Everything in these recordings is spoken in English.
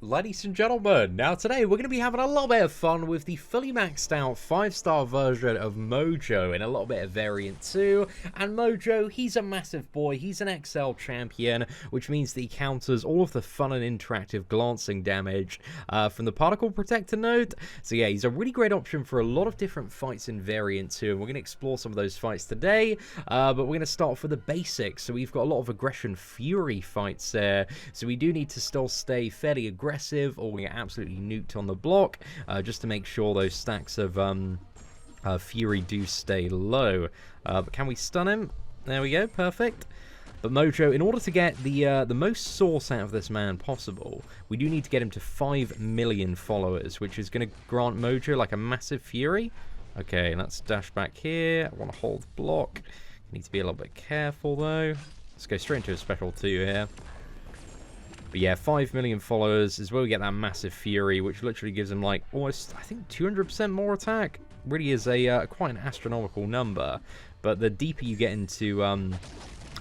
Ladies and gentlemen, now today we're going to be having a little bit of fun with the fully maxed out 5-star version of Mojo and a little bit of variant too. And Mojo, he's a massive boy, he's an XL champion, which means that he counters all of the fun and interactive glancing damage from the particle protector node. So yeah, he's a really great option for a lot of different fights in variant too, and we're going to explore some of those fights today. But we're going to start off with the basics. So we've got a lot of aggression fury fights there, so we do need to still stay fairly aggressive, or we get absolutely nuked on the block, just to make sure those stacks of fury do stay low. But can we stun him? There we go, perfect. But Mojo, in order to get the most source out of this man possible, we do need to get him to 5 million followers, which is going to grant Mojo like a massive fury. Okay, let's dash back here. I want to hold block. Need to be a little bit careful though. Let's go straight into a special 2 here. But yeah, 5 million followers is where we get that massive fury, which literally gives him like almost, I think, 200% more attack. Really is a quite an astronomical number. But the deeper you get into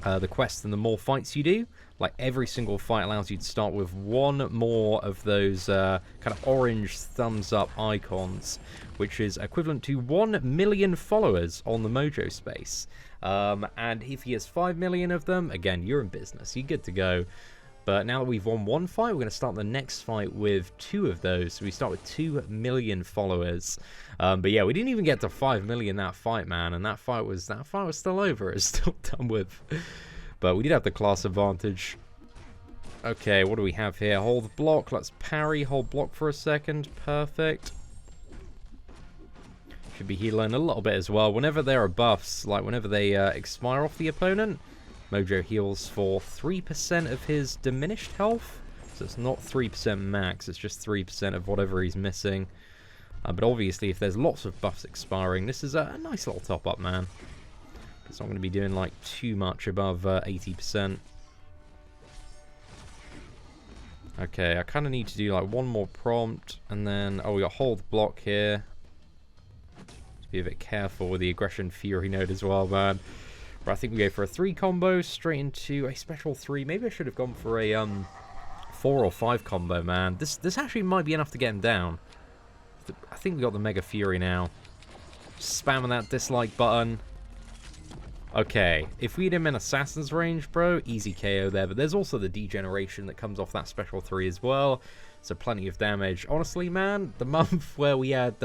the quest and the more fights you do, like every single fight allows you to start with one more of those kind of orange thumbs up icons, which is equivalent to 1 million followers on the Mojo space. And if he has 5 million of them, again, you're in business. You're good to go. But now that we've won one fight, we're going to start the next fight with 2 of those. So we start with 2 million followers. But yeah, we didn't even get to 5 million that fight, man. And that fight was still over. It's still done with. But we did have the class advantage. Okay, what do we have here? Hold block. Let's parry. Hold block for a second. Perfect. Should be healing a little bit as well. Whenever there are buffs, like whenever they expire off the opponent, Mojo heals for 3% of his diminished health. So it's not 3% max, it's just 3% of whatever he's missing. But obviously, if there's lots of buffs expiring, this is a nice little top-up, man. It's not going to be doing like too much above 80%. Okay, I kind of need to do like one more prompt, and then, oh, we got hold block here. Just be a bit careful with the aggression fury node as well, man. But I think we go for a 3 combo straight into a special 3. Maybe I should have gone for a 4 or 5 combo, man. This actually might be enough to get him down. I think we got the Mega Fury now. Spamming that dislike button. Okay, if we had him in Assassin's range, bro, easy KO there. But there's also the degeneration that comes off that special 3 as well. So plenty of damage. Honestly, man, the month where we had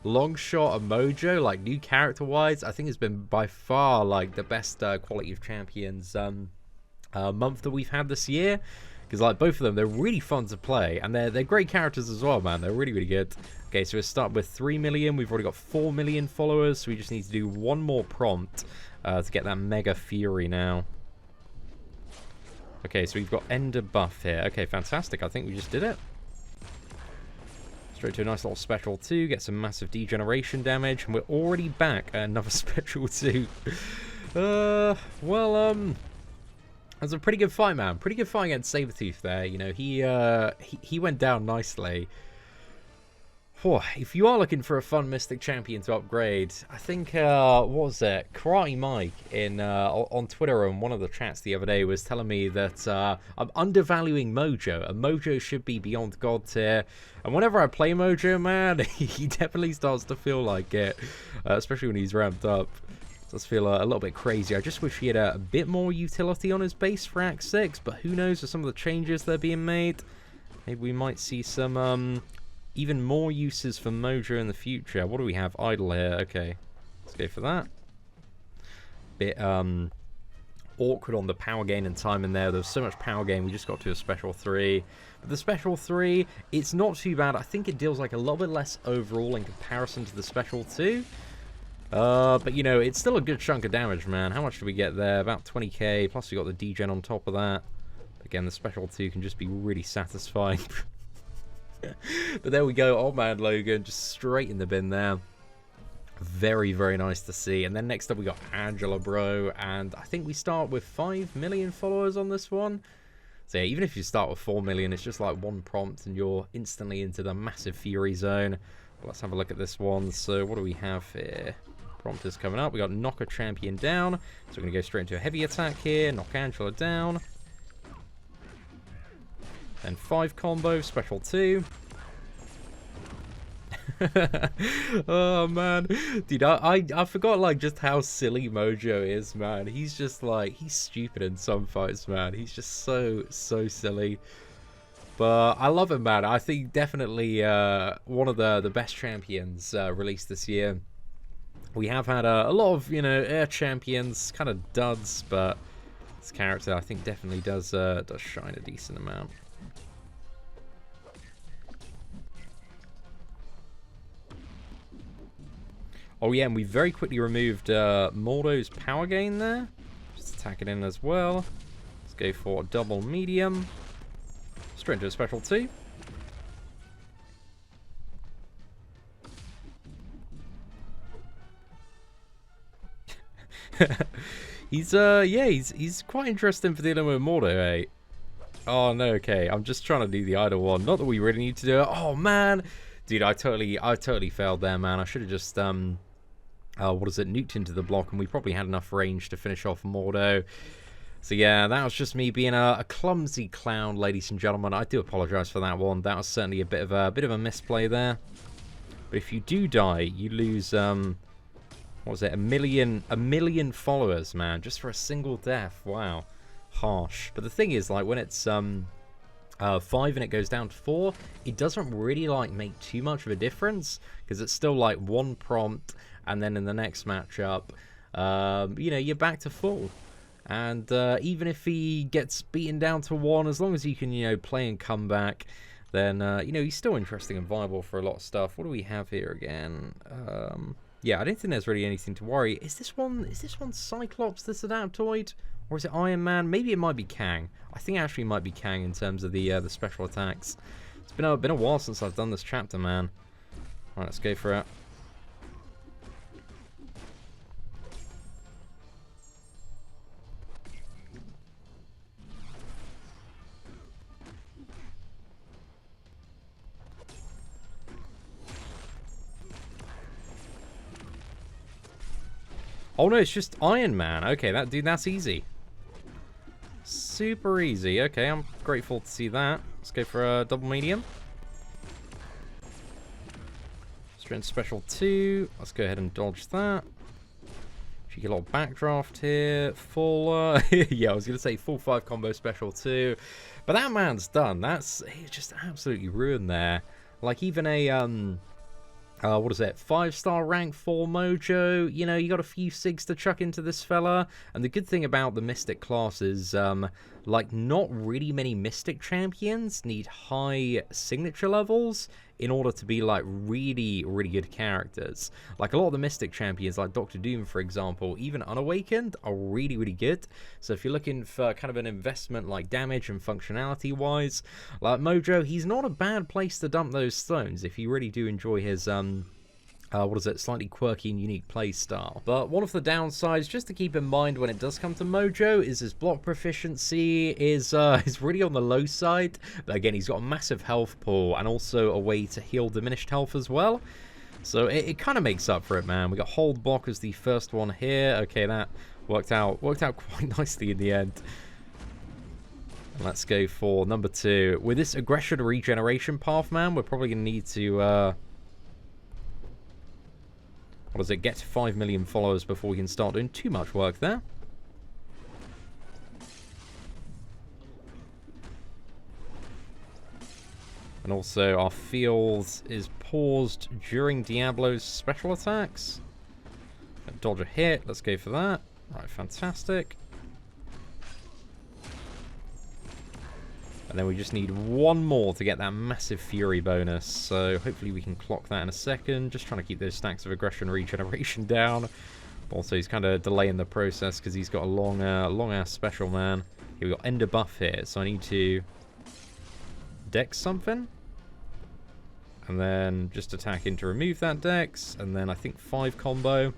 long shot of Mojo, like new character wise, I think it's been by far like the best quality of champions month that we've had this year, because like both of them, they're really fun to play, and they're great characters as well, man. They're really good. Okay, so we'll start with 3 million. We've already got 4 million followers, so we just need to do one more prompt to get that Mega Fury now. Okay, so we've got Ender buff here. Okay, fantastic. I think we just did it. Straight to a nice little special 2, get some massive degeneration damage, and we're already back at another special 2. That's a pretty good fight, man. Pretty good fight against Sabertooth there. You know, he went down nicely. If you are looking for a fun Mystic Champion to upgrade, I think, what was it? Karate Mike on Twitter on one of the chats the other day was telling me that I'm undervaluing Mojo, and Mojo should be beyond God tier. And whenever I play Mojo, man, he definitely starts to feel like it, especially when he's ramped up. It does feel a little bit crazy. I just wish he had a bit more utility on his base for Act 6, but who knows with some of the changes that are being made. Maybe we might see some even more uses for Mojo in the future. What do we have idle here? Okay, let's go for that. Bit awkward on the power gain and time in there. There's so much power gain, we just got to a special 3. But the special 3, it's not too bad. I think it deals like a little bit less overall in comparison to the special 2. But you know, it's still a good chunk of damage, man. How much do we get there? About 20k, plus we got the degen on top of that. Again, the special 2 can just be really satisfying. But there we go, old man Logan, just straight in the bin there. Very, very nice to see. And then next up we got Angela, bro, and I think we start with 5 million followers on this one. So yeah, even if you start with 4 million, it's just like one prompt and you're instantly into the massive fury zone. But let's have a look at this one. So what do we have here? Prompt is coming up. We got knock a champion down, so we're going to go straight into a heavy attack here, knock Angela down. Then 5 combo, special 2. Oh man, dude, I forgot like just how silly Mojo is, man. He's just like, he's stupid in some fights, man. He's just so silly, but I love him, man. I think definitely one of the best champions released this year. We have had a lot of, you know, air champions, kind of duds, but this character I think definitely does shine a decent amount. Oh yeah, and we very quickly removed Mordo's power gain there. Just attack it in as well. Let's go for a double medium. Straight into a special 2. He's quite interesting for dealing with Mordo, eh? Oh no, okay. I'm just trying to do the idle one. Not that we really need to do it. Oh man, dude, I totally failed there, man. I should have just what is it, nuked into the block, and we probably had enough range to finish off Mordo. So yeah, that was just me being a clumsy clown, ladies and gentlemen. I do apologize for that one. That was certainly a bit of a misplay there. But if you do die, you lose what was it, a million followers, man, just for a single death. Wow, harsh. But the thing is, like, when it's 5 and it goes down to 4, it doesn't really like make too much of a difference, because it's still like 1 prompt, and then in the next matchup, you know, you're back to full. And even if he gets beaten down to 1, as long as you can, you know, play and come back, then you know, he's still interesting and viable for a lot of stuff. What do we have here again? Yeah, I don't think there's really anything to worry. Is this one Cyclops, this Adaptoid? Or is it Iron Man? Maybe it might be Kang. I think it actually might be Kang in terms of the special attacks. It's been a while since I've done this chapter, man. Alright, let's go for it. Oh no, it's just Iron Man. Okay, that's easy. Super easy. Okay, I'm grateful to see that. Let's go for a double medium. Straight into special 2. Let's go ahead and dodge that. Cheeky little backdraft here. Full, yeah, I was going to say full 5 combo special 2. But that man's done. He's just absolutely ruined there. Like, even a, what is it, 5-star rank 4 Mojo, you know, you got a few SIGs to chuck into this fella. And the good thing about the Mystic class is, like, not really many Mystic champions need high signature levels in order to be, like, really good characters. Like, a lot of the Mystic champions, like Dr. Doom, for example, even Unawakened, are really good. So if you're looking for kind of an investment, like, damage and functionality-wise, like Mojo, he's not a bad place to dump those stones if you really do enjoy his, what is it, slightly quirky and unique play style. But one of the downsides, just to keep in mind when it does come to Mojo, is his block proficiency is really on the low side. But again, he's got a massive health pool and also a way to heal diminished health as well. So it kind of makes up for it, man. We got hold block as the first one here. Okay, that worked out quite nicely in the end. And let's go for number 2. With this aggression regeneration path, man, we're probably gonna need to what does it, get to 5 million followers before we can start doing too much work there. And also our field is paused during Diablo's special attacks. Dodge a hit, let's go for that. Right, fantastic. And then we just need 1 more to get that massive Fury bonus. So hopefully we can clock that in a second. Just trying to keep those stacks of aggression regeneration down. Also, he's kind of delaying the process because he's got a long-ass special, man. Here, we got Ender buff here. So I need to dex something. And then just attack in to remove that dex. And then I think 5 combo.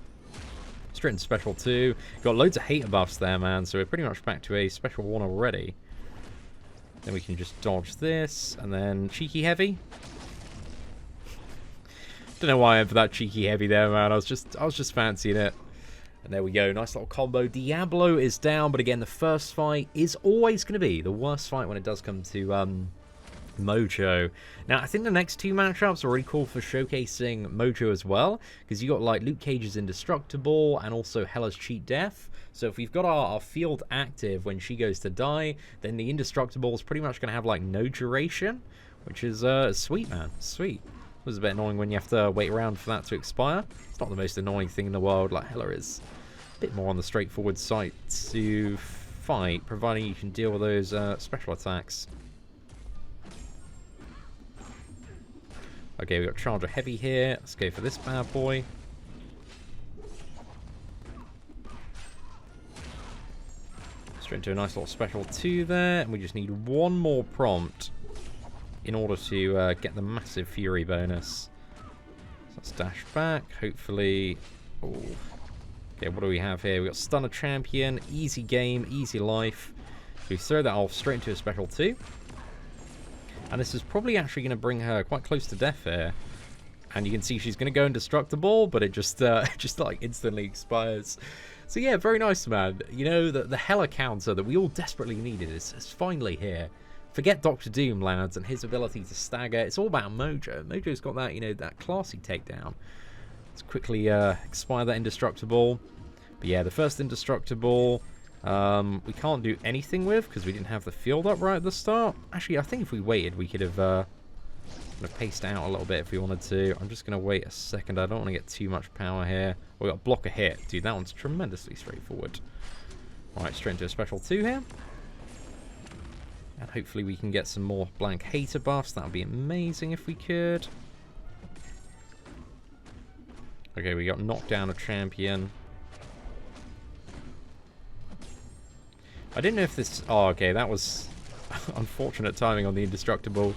Straight into special 2. Got loads of hater buffs there, man. So we're pretty much back to a special 1 already. Then we can just dodge this, and then cheeky heavy. Don't know why I went for that cheeky heavy there, man. I was just fancying it. And there we go, nice little combo. Diablo is down, but again, the first fight is always going to be the worst fight when it does come to Mojo. Now, I think the next two matchups are really cool for showcasing Mojo as well, because you got like Luke Cage's Indestructible and also Hela's Cheat Death. So if we've got our field active when she goes to die, then the Indestructible is pretty much going to have like no duration, which is sweet, man. Sweet. It was a bit annoying when you have to wait around for that to expire. It's not the most annoying thing in the world, like Hela is a bit more on the straightforward side to fight, providing you can deal with those special attacks. Okay, we got Charger Heavy here. Let's go for this bad boy. Straight into a nice little special 2 there, and we just need one more prompt in order to get the massive Fury bonus. So let's dash back, hopefully. Oh. Okay, what do we have here? We got Stunner Champion, easy game, easy life. So we throw that off straight into a special 2. And this is probably actually going to bring her quite close to death here. And you can see she's going to go indestructible, but it just like instantly expires. So yeah, very nice, man. You know, the Hela counter that we all desperately needed is finally here. Forget Dr. Doom, lads, and his ability to stagger. It's all about Mojo. Mojo's got that, you know, that classy takedown. Let's quickly expire that Indestructible. But yeah, the first Indestructible, we can't do anything with because we didn't have the field up right at the start. Actually, I think if we waited, we could have kind of paced out a little bit if we wanted to. I'm just going to wait a second. I don't want to get too much power here. We got block a hit. Dude, that one's tremendously straightforward. Alright, straight into a special 2 here. And hopefully we can get some more blank hater buffs. That would be amazing if we could. Okay, we got knocked down a champion. I didn't know if this... Oh, okay, that was unfortunate timing on the Indestructible.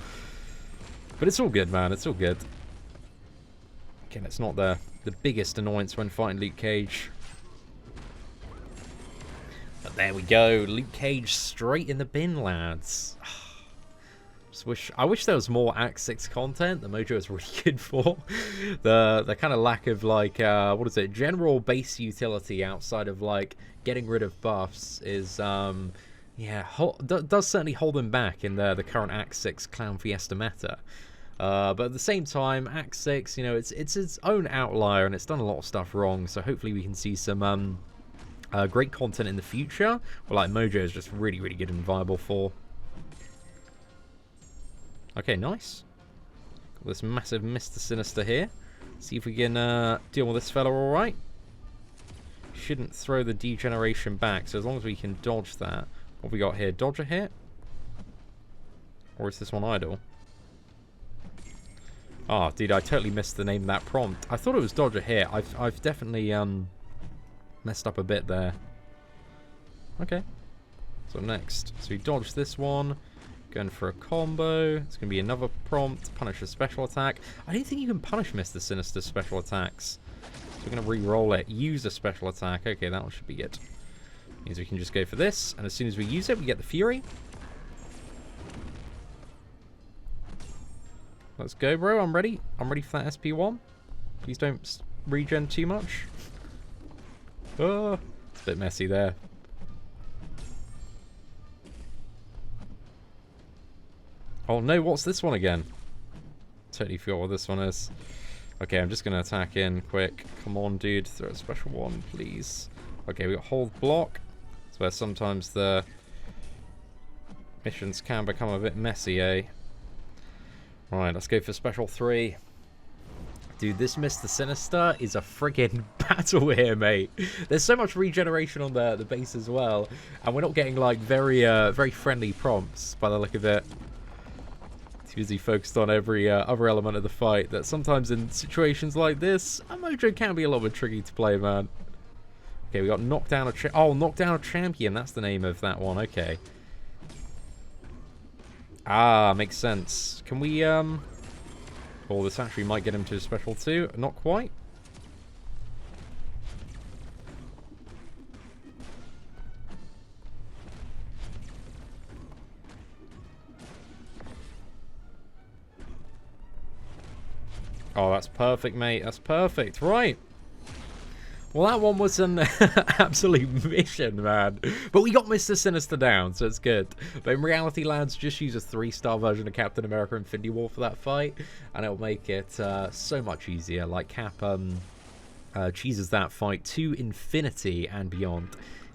But it's all good, man. It's all good. Again, it's not the biggest annoyance when fighting Luke Cage. But there we go. Luke Cage straight in the bin, lads. I wish there was more Act 6 content that Mojo is really good for. The kind of lack of, like, what is it, general base utility outside of, like, getting rid of buffs is, yeah, does certainly hold him back in the current Act 6 Clown Fiesta meta. But at the same time, Act 6, you know, it's its own outlier and it's done a lot of stuff wrong, so hopefully we can see some great content in the future, where, like, Mojo is just really, really good and viable for. Okay, nice. Got this massive Mr. Sinister here. See if we can deal with this fella alright. Shouldn't throw the degeneration back, so as long as we can dodge that. What have we got here? Dodge a hit? Or is this one idle? Oh, dude, I totally missed the name of that prompt. I thought it was dodge a hit. I've definitely messed up a bit there. Okay. So next. So we dodge this one. Going for a combo. It's going to be another prompt. Punish a special attack. I don't think you can punish Mr. Sinister's special attacks. So we're going to re-roll it. Use a special attack. Okay, that one should be good. Means we can just go for this. And as soon as we use it, we get the Fury. Let's go, bro. I'm ready. I'm ready for that SP1. Please don't regen too much. Oh, it's a bit messy there. Oh no, what's this one again? Totally forgot what this one is. Okay, I'm just going to attack in quick. Come on, dude. Throw a special one, please. Okay, we got hold block. It's where sometimes the missions can become a bit messy, eh? Right, let's go for special 3. Dude, this Mr. Sinister is a friggin' battle here, mate. There's so much regeneration on the base as well. And we're not getting, like, very friendly prompts by the look of it. Too busy focused on every other element of the fight that sometimes in situations like this, a Mojo can be a little bit tricky to play, man. Okay, we got knocked down knocked down a champion. That's the name of that one. Okay. Ah, makes sense. Can we, oh, this actually might get him to a special 2. Not quite. Oh, that's perfect, mate. That's perfect. Right. Well, that one was an absolute mission, man. But we got Mr. Sinister down, so it's good. But in reality, lads, just use a 3-star version of Captain America Infinity War for that fight, and it'll make it so much easier. Like, Cap cheeses that fight to infinity and beyond.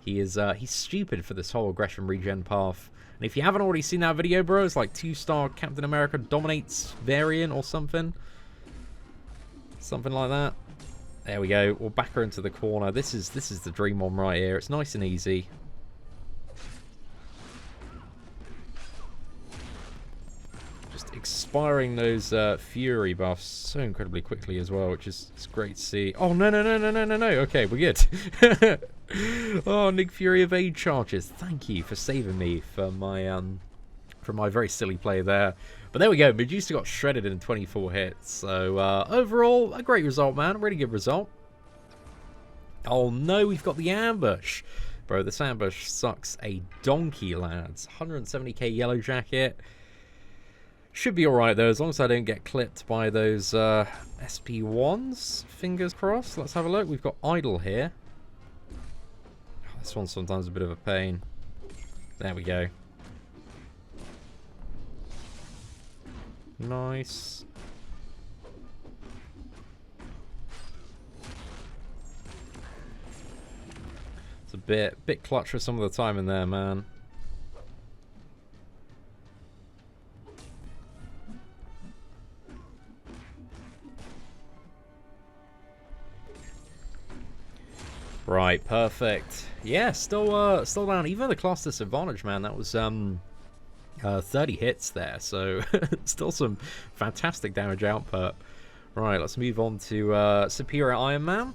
He's stupid for this whole aggression regen path. And if you haven't already seen that video, bro, it's like 2-star Captain America dominates variant or something. Something like that. There we go. We'll back her into the corner. This is the dream one right here. It's nice and easy. Just expiring those Fury buffs so incredibly quickly as well, which is it's great to see. Oh, no. Okay, we're good. Oh, Nick Fury evade charges. Thank you for saving me from my very silly play there. But there we go. Medusa got shredded in 24 hits. So overall, a great result, man. Really good result. Oh no, we've got the ambush. Bro, this ambush sucks a donkey, lads. 170k Yellowjacket. Should be alright though, as long as I don't get clipped by those SP1s. Fingers crossed. Let's have a look. We've got Idle here. Oh, this one's sometimes a bit of a pain. There we go. Nice. It's a bit clutch for some of the time in there, man. Right, perfect. Yeah, still down. Even the class disadvantage, man. That was 30 hits there, so still some fantastic damage output. Right, let's move on to Superior Iron Man.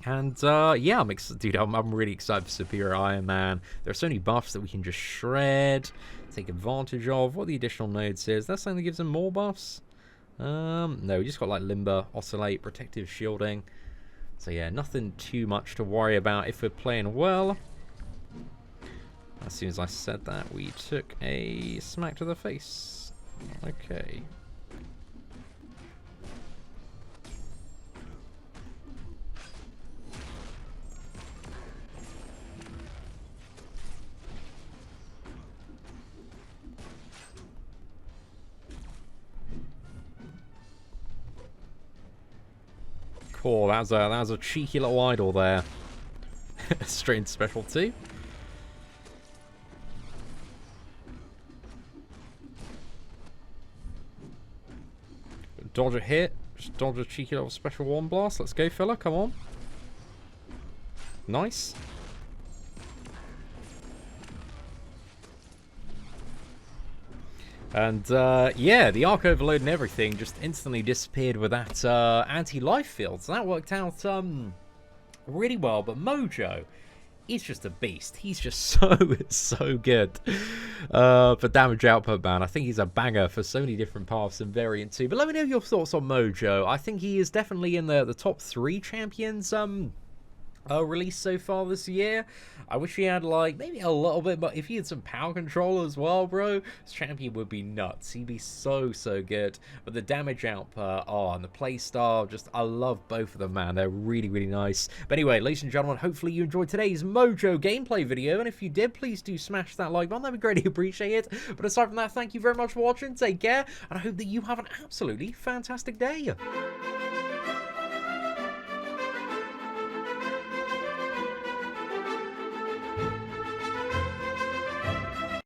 And yeah, I'm really excited for Superior Iron Man. There are so many buffs that we can just shred, take advantage of. What the additional nodes is, that's something that gives him more buffs. No, we just got like Limber, Oscillate, Protective Shielding. So yeah, nothing too much to worry about if we're playing well. As soon as I said that, we took a smack to the face. Okay. Cool, that was a cheeky little idol there. Straight into special 2. Dodge a hit. Just dodge a cheeky little special 1 blast. Let's go, fella. Come on. Nice. And yeah, the arc overload and everything just instantly disappeared with that anti-life field. So that worked out really well. But Mojo, he's just a beast. He's just so good for damage output, man. I think he's a banger for so many different paths and variant too. But let me know your thoughts on Mojo. I think he is definitely in the top 3 champions released so far this year. I wish he had like maybe a little bit, but if he had some power control as well, bro, this champion would be nuts. He'd be so good. But the damage output, oh, and the play style, just I love both of them, man. They're really nice. But anyway, ladies and gentlemen, hopefully you enjoyed today's Mojo gameplay video, and if you did, please do smash that like button. That'd be greatly appreciated. But aside from that, thank you very much for watching. Take care, and I hope that you have an absolutely fantastic day.